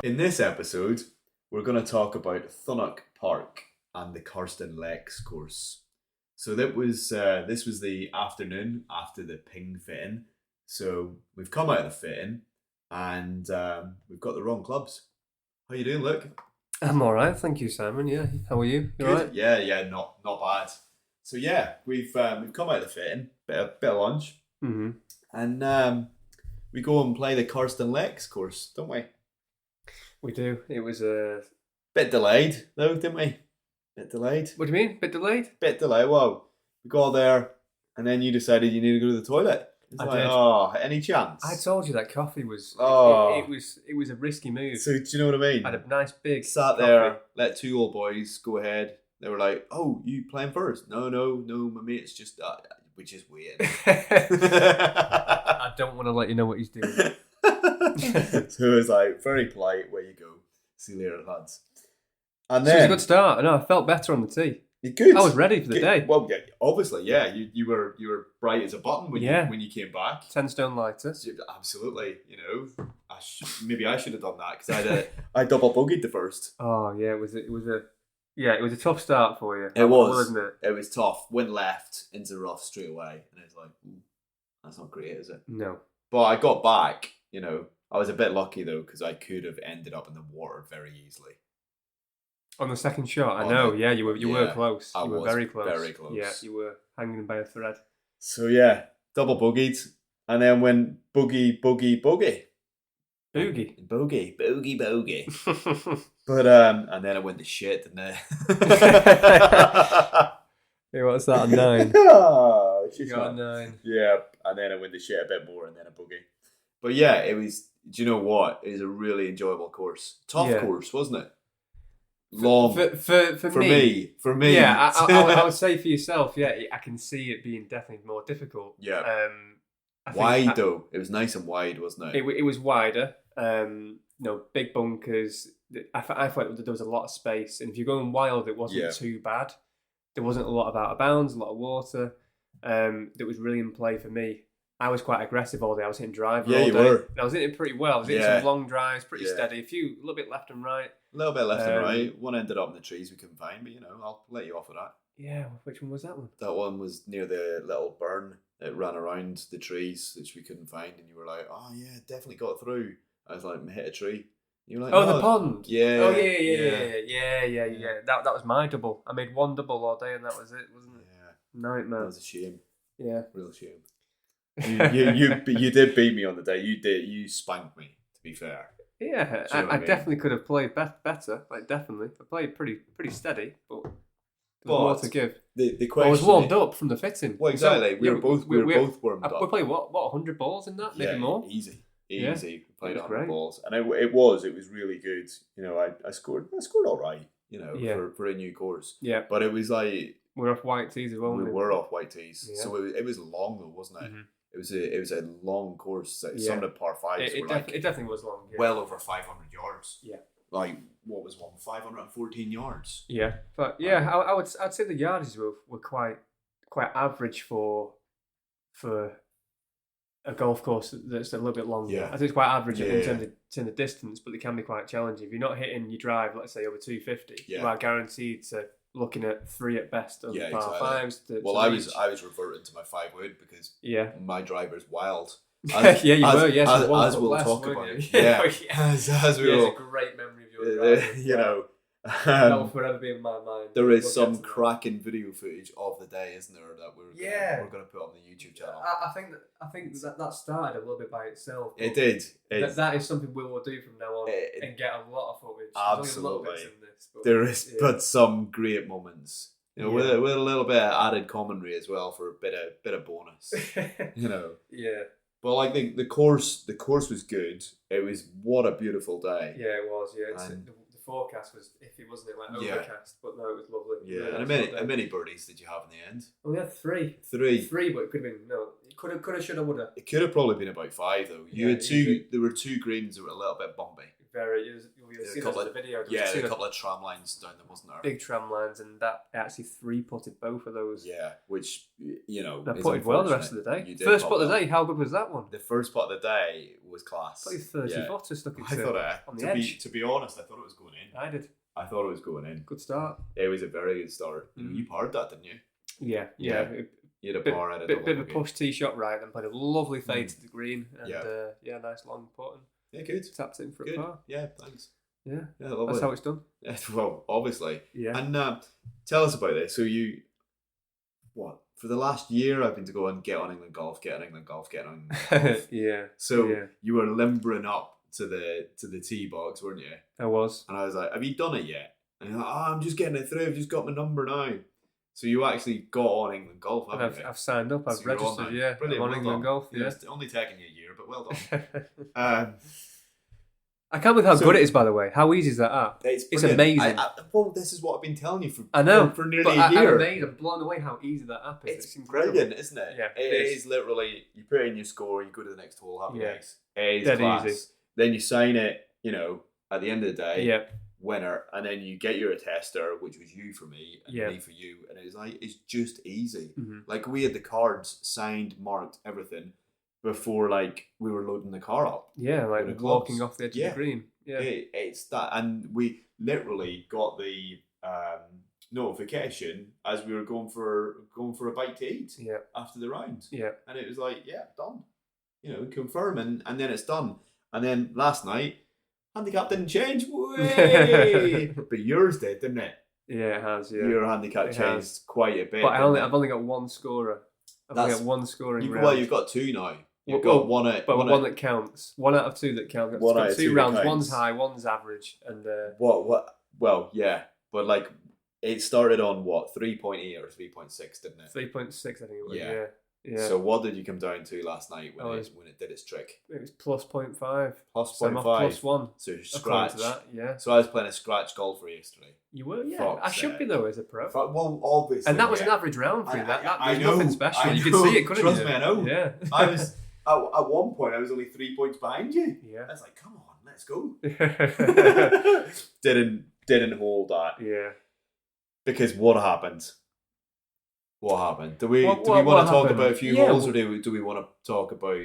In this episode, we're going to talk about Thonock Park and the Karsten Lakes Course. So this was the afternoon after the ping fitting. So we've come out of the fitting and we've got the wrong clubs. How you doing, Luke? I'm all right, thank you, Simon. Yeah, how are you? You all right? Yeah, not bad. So yeah, we've come out of the fitting, bit of lunch, and we go and play the Karsten Lakes Course, don't we? We do. It was a bit delayed though, didn't we? Bit delayed. What do you mean? Bit delayed? Bit delayed. Well, we got there, and then you decided you need to go to the toilet. It's I did. Oh, any chance? I told you that coffee was. Oh. It was a risky move. So do you know what I mean? I had a nice big. Sat coffee. there, let two old boys go ahead. They were like, "Oh, you playing first? No, my mate's just we're just waiting." I don't want to let you know what he's doing. So it was like very polite. Where you go? See you later, lads. And So it then was a good start. I know. I felt better on the tee. you good. I was ready for the day. Well, yeah, obviously, yeah. You were bright as a button when you came back. 10 stone lighter. Absolutely. You know, maybe I should have done that because I double bogeyed the first. Oh yeah, it was a tough start for you. It was, wasn't it? It was tough. Went left into the rough straight away, and it's like, that's not great, is it? No. But I got back. You know, I was a bit lucky though because I could have ended up in the water very easily. On the second shot, I know. You were close. You were very close. Very close. Yeah, you were hanging by a thread. So yeah, double bogeyed, and then went boogie. Boogie. Bogey. But and then I went to shit, and then Hey, what's that? A 9. You got a 9. Yeah, and then I went to shit a bit more, and then a boogie. But yeah, it was. Do you know what? It was a really enjoyable course. Tough course, wasn't it? Long for me. Yeah, I would say for yourself. Yeah, I can see it being definitely more difficult. Yeah. Wide though. It was nice and wide, wasn't it? It was wider. Big bunkers. I felt there was a lot of space, and if you're going wild, it wasn't too bad. There wasn't a lot of out of bounds, a lot of water. That was really in play for me. I was quite aggressive all day. I was hitting driver all day. Yeah, you were. And I was hitting it pretty well. I was hitting some long drives, pretty steady. A little bit left and right. A little bit left and right. One ended up in the trees we couldn't find, but I'll let you off of that. Yeah, which one was that one? That one was near the little burn that ran around the trees, which we couldn't find, and you were like, "Oh yeah, definitely got through." I was like, "Hit a tree." You were like, "Oh, no. The pond." Yeah. Oh yeah. That was my double. I made one double all day, and that was it, wasn't it? Yeah. Nightmare. That was a shame. Yeah. Real shame. You did beat me on the day. You did. You spanked me. To be fair. Yeah, I definitely could have played better. Like definitely, I played pretty steady, but there was more to give. The question. I was warmed up from the fitting. Well, exactly. We were both warmed up. We played what 100 balls in that, maybe more. Easy. Yeah. We played 100 balls, and it was really good. I scored all right. For a new course. Yeah, but it was like we're off white tees as well. We were off white tees, yeah. so it was long though, wasn't it? Mm-hmm. It was a long course. Some of the par fives it definitely was long. Yeah. Well over 500 yards. Yeah. Like what was one? 514 yards. Yeah, but I'd say the yardages were quite average for a golf course that's a little bit longer. Yeah. I think it's quite average in terms of distance, but they can be quite challenging. If you're not hitting your drive, let's say over 250, you are guaranteed to looking at 3 at best on the par fives. I was reverting to my 5 wood because my driver's wild. As we'll talk about it. Yeah, as we will. It's a great memory of your driver. That will forever be in my mind. There is some cracking video footage of the day, isn't there? That we're going to put on the YouTube channel. I think that started a little bit by itself. It did. That is something we will do from now on and get a lot of footage. Absolutely. There's in this, but there is, but some great moments. With a little bit of added commentary as well for a bit of bonus. Yeah. But like the course was good. It was what a beautiful day. Yeah, it was. Yeah, the forecast was iffy, wasn't it? Like overcast, but no, it was lovely. Yeah, and how many birdies did you have in the end? Well, we had 3. 3, but it could have been Could have, should have, would have. It could have probably been about 5 though. You had 2. There were 2 greens that were a little bit bumpy. You'll see those in the video. There were a couple of tram lines down there, wasn't there? Big tram lines, and that actually 3-putted both of those. Yeah, which, I putted well the rest of the day. First putt of the day, how good was that one? The first putt of the day was class. Probably 30 foot stuck I thought on the edge. To be honest, I thought it was going in. I did. I thought it was going in. Good start. It was a very good start. You parred that, didn't you? Yeah. You had a par at a bit of a push tee shot right, then played a lovely fade to the green, and nice long putt. Yeah, good. Tapped in for a par. Yeah, thanks. Yeah, lovely. That's how it's done. Well, obviously. Yeah. And tell us about this. So for the last year, I've been to go and get on England Golf. Yeah. So you were limbering up to the tee box, weren't you? I was. And I was like, have you done it yet? And you're like, I'm just getting it through. I've just got my number now. So you actually got on England Golf, haven't you? I've signed up. I've registered. Yeah, brilliant. I'm on England Golf. Yeah, it's only taking you a year, but well done. I can't believe how good it is. By the way, how easy is that app? It's amazing. Well, this is what I've been telling you for nearly a year. I'm amazed. I'm blown away how easy that app is. It's brilliant, isn't it? Yeah, it is literally. You put in your score, you go to the next hole, happy days. It is dead class. easy. Then you sign it. At the end of the day. Yeah. Winner, and then you get your attester, which was you for me and me for you, and it's just easy. Mm-hmm. Like, we had the cards signed, marked, everything before we were loading the car up. Yeah, like walking off the edge of the green. Yeah, it's that, and we literally got the notification as we were going for a bite to eat. Yeah, after the round. Yeah, and it was like, done. Confirm, and then it's done. And then last night, handicap didn't change. Way! But yours did, didn't it? Yeah, it has. Yeah, your handicap changed quite a bit. But I've only got one scorer. I've only got one scoring round. Well, you've got two now. You've got one that counts. 1 out of 2 that count. It's got 2 rounds. One's high, one's average, and what? Well, yeah, but it started on 3.8 or 3.6, didn't it? 3.6, I think it was. Yeah. So what did you come down to last night when it did its trick? It was plus 0.5. Plus so 0.5. Plus 1. So scratch. To that, yeah. So I was playing a scratch golfer yesterday. You were, yeah. I should be though as a pro. Well, obviously. And that was an average round for you. That know, nothing special. You could see it, couldn't Trust you? me, I know. Yeah. I was at one point. I was only 3 points behind you. Yeah. I was like, come on, let's go. Didn't hold that. Yeah. Because what happened? What happened? Do we want to talk about a few holes, or do we want to talk about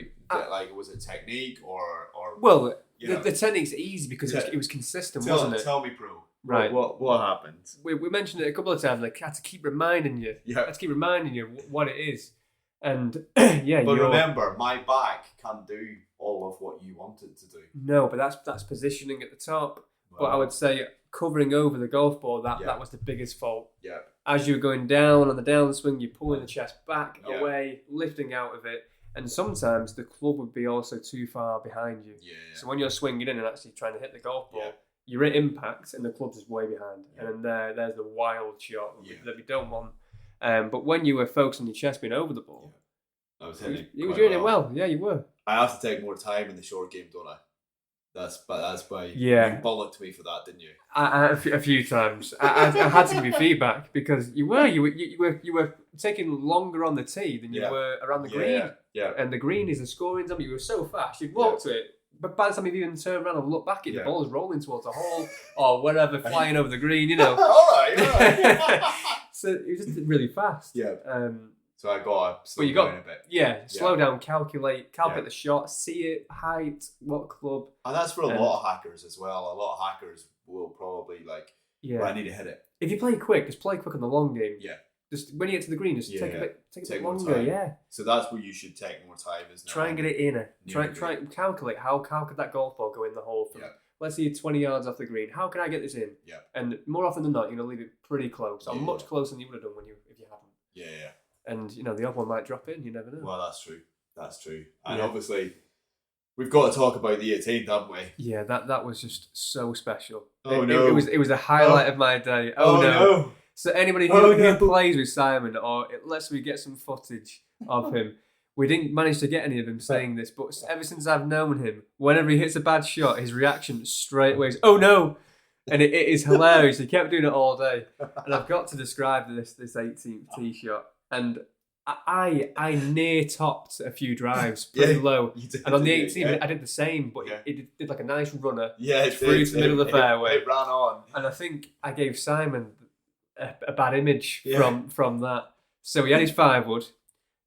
was it technique or? Well, the technique's easy because it was consistent, wasn't it? Tell me, bro. Right. What happened? We mentioned it a couple of times. I had to keep reminding you. Yeah. I had to keep reminding you what it is, and But remember, my back can't do all of what you wanted to do. No, but that's positioning at the top. Well, but I would say covering over the golf ball, that was the biggest fault. Yeah. As you're going down on the downswing, you're pulling the chest back away, lifting out of it. And sometimes the club would be also too far behind you. Yeah. So when you're swinging in and actually trying to hit the golf ball, you're at impact and the club's just way behind. Yeah. And then there's the wild shot that we don't want. But when you were focusing your chest being over the ball, I was hitting you were doing it well. Yeah, you were. I have to take more time in the short game, don't I? That's why you bollocked me for that, didn't you? A few times. I had to give you feedback because you were taking longer on the tee than you were around the green. Yeah. And the green is a scoring zone. You were so fast. You'd walk to it, but by the time you even turn around and look back, the ball is rolling towards a hole or wherever, flying over the green. All right. So it was just really fast. Yeah. So I got to slow down a bit. Yeah, slow down, calculate the shot, see it, height, what club. And that's for a lot of hackers as well. A lot of hackers will probably well, I need to hit it. If you play quick, just play quick on the long game. Yeah. Just when you get to the green, just take a bit longer. Time. Yeah. So that's where you should take more time, isn't it? Try and get it in. Try and calculate how could that golf ball go in the hole from. Let's say you're 20 yards off the green. How can I get this in? Yeah. And more often than not, you're gonna leave it pretty close. Or much closer than you would have done if you hadn't. Yeah. And the other one might drop in. You never know. Well, that's true. And obviously, we've got to talk about the 18th, haven't we? Yeah, that was just so special. No! It was a highlight of my day. Oh no! So anybody who plays with Simon, or unless we get some footage of him, we didn't manage to get any of him saying this. But ever since I've known him, whenever he hits a bad shot, his reaction straight away is "Oh no!" And it is hilarious. He kept doing it all day. And I've got to describe this 18th tee shot. And I near topped a few drives pretty low, and on the 18 I did the same, but it did like a nice runner through to the middle of the fairway. It ran on, and I think I gave Simon a bad image from that. So he had his 5-wood,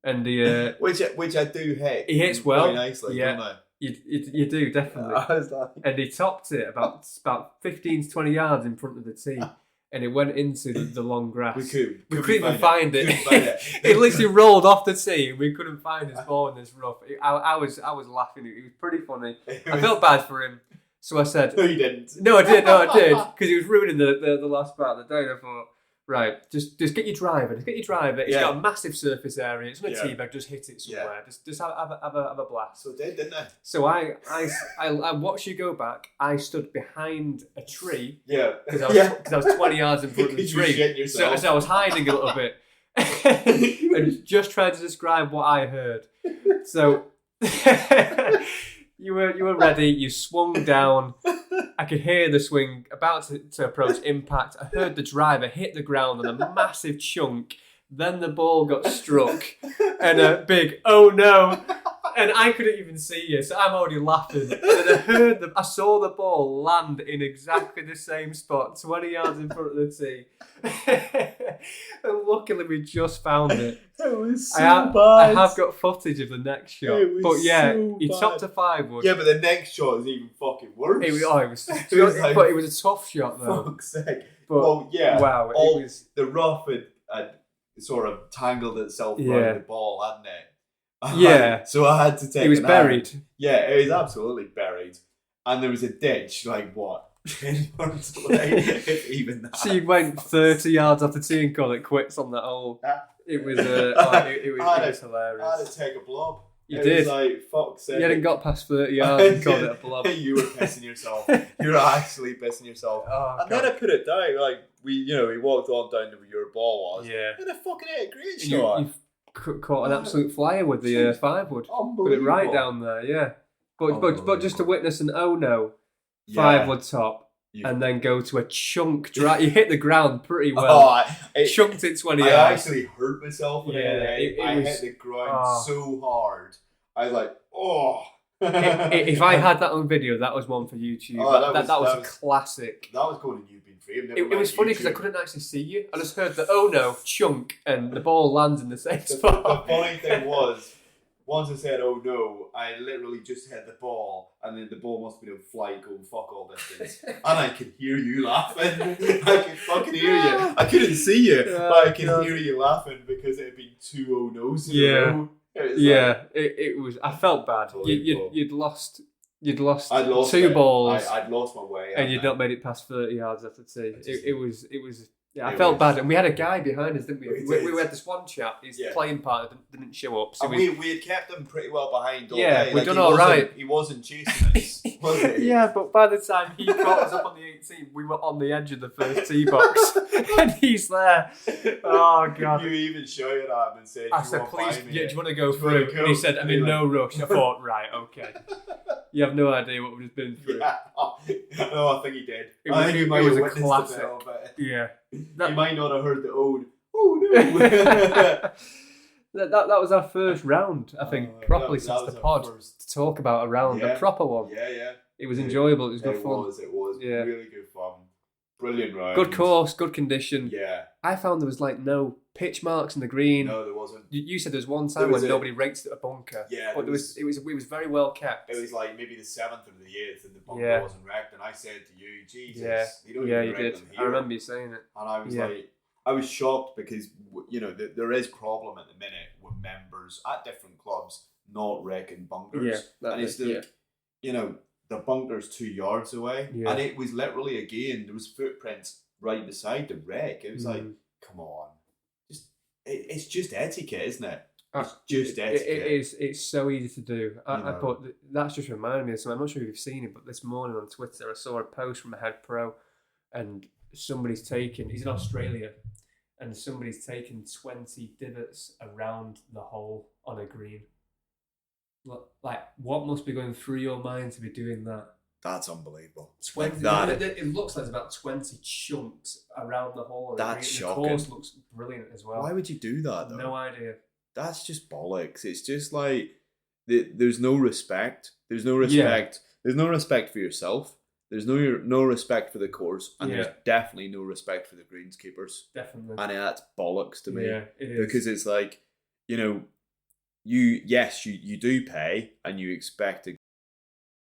and the which I do hit. He hits well, quite nicely, don't I? You do definitely. I was like... And he topped it about 15 to 20 yards in front of the tee. And it went into the long grass. We couldn't even find it. It literally rolled off the tee. We couldn't find his ball in this rough. I was laughing. It was pretty funny. I felt bad for him, so I said, "No, you didn't." No, I did, because he was ruining the last part of the day. And I thought, right, just get your driver. It's got a massive surface area. It's not a tee bag. Just hit it somewhere. Just have a blast. So didn't I? So I watched you go back. I stood behind a tree. Yeah. Because I was 20 yards in front of the tree. So I was hiding a little bit. And just trying to describe what I heard. So you were ready. You swung down. I could hear the swing about to approach impact. I heard the driver hit the ground on a massive chunk. Then the ball got struck, and a big "oh no!" And I couldn't even see you, so I'm already laughing. And then I saw the ball land in exactly the same spot, 20 yards in front of the tee. And luckily, we just found it. It was so bad. I have got footage of the next shot, but he bad. topped a 5-wood. Yeah, but the next shot is even fucking worse. It was a tough shot though. Fuck's sake. But, wow, it was the rough had sort of tangled itself around the ball, hadn't it? So I had to take it. It was buried. Yeah, it was absolutely buried. And there was a ditch, like what? 10 yards away, if even that. So you went 30 yards off the tee and called it quits on that hole. It was hilarious. I had to take a blob. You did. Was like, fuck's sake. You hadn't got past 30 yards and called it a blob. You were pissing yourself. You were actually pissing yourself. Then I put it down. Like we walked on down to where your ball was. Yeah. And I fucking hit a great shot. You caught an absolute flyer with the 5-wood. Put it right down there. Yeah. But just to witness an 5-wood top. And then go to a chunk drive. You hit the ground pretty well. Chunked it 20 yards. I actually hurt myself when I hit the ground so hard. I was like, oh. If I had that on video, that was one for YouTube. That was a classic. That was going to You've Been Framed. It was funny because I couldn't actually see you. I just heard the "oh no" chunk, and the ball lands in the same spot. The funny thing was, once I said "oh no," I literally just hit the ball, and then the ball must have been in flight going fuck all distance, and I could hear you laughing. I could fucking hear you. I couldn't see you, but I could hear you laughing because it had been 2 "oh no's in a row. It was. I felt bad. You'd lost. I'd lost 2 balls. I'd lost my way, and you'd not made it past 30 yards after tee. It was. Yeah, I felt bad, and we had a guy behind us, didn't we? We had this one chap. His playing partner didn't show up, so we had kept him pretty well behind all day. We'd done all right. He wasn't chasing us, was he? Yeah, but by the time he caught us up on the 18th, we were on the edge of the first tee box, and he's there. Oh god! You even showed it at him and said, "I said, please, do you want to go through?" And he said, "I'm in no rush." I thought, right, okay. You have no idea what we've just been through. Yeah. No, I think he did. I think it was a classic. Yeah. You might not have heard the "oh no." that was our first round, I think, properly since the pod to talk about a round, a proper one. Yeah. It was enjoyable. It was good fun. It was really good fun. Brilliant round. Good course, good condition. Yeah. I found there was no pitch marks in the green. No, there wasn't. You said there was one time when nobody raked a bunker. Yeah. But it was very well kept. It was like maybe the 7th or the 8th and the bunker wasn't wrecked, and I said to you, Jesus, you don't even you did. Them here. I remember you saying it. And I was like, I was shocked because there is problem at the minute with members at different clubs not wrecking bunkers. Yeah, and it's the bunker's 2 yards away, and it was literally there was footprints right beside the wreck. It was like, come on, it's just etiquette, isn't it? It's just etiquette. It is. It's so easy to do. But that's just reminded me of something. I'm not sure if you've seen it, but this morning on Twitter I saw a post from a head pro, and somebody's taken. He's in Australia, and somebody's taken 20 divots around the hole on a green. Like, what must be going through your mind to be doing that? That's unbelievable. 20. It looks like there's about 20 chunks around the hole. That's shocking. The course looks brilliant as well. Why would you do that, though? No idea. that's just bollocks. It's just like there's no respect. There's no respect. Yeah. There's no respect for yourself. There's no respect for the course, and there's definitely no respect for the greenskeepers. Definitely. And that's bollocks to me. Yeah, it is. Because it's like, you know, you do pay and you expect a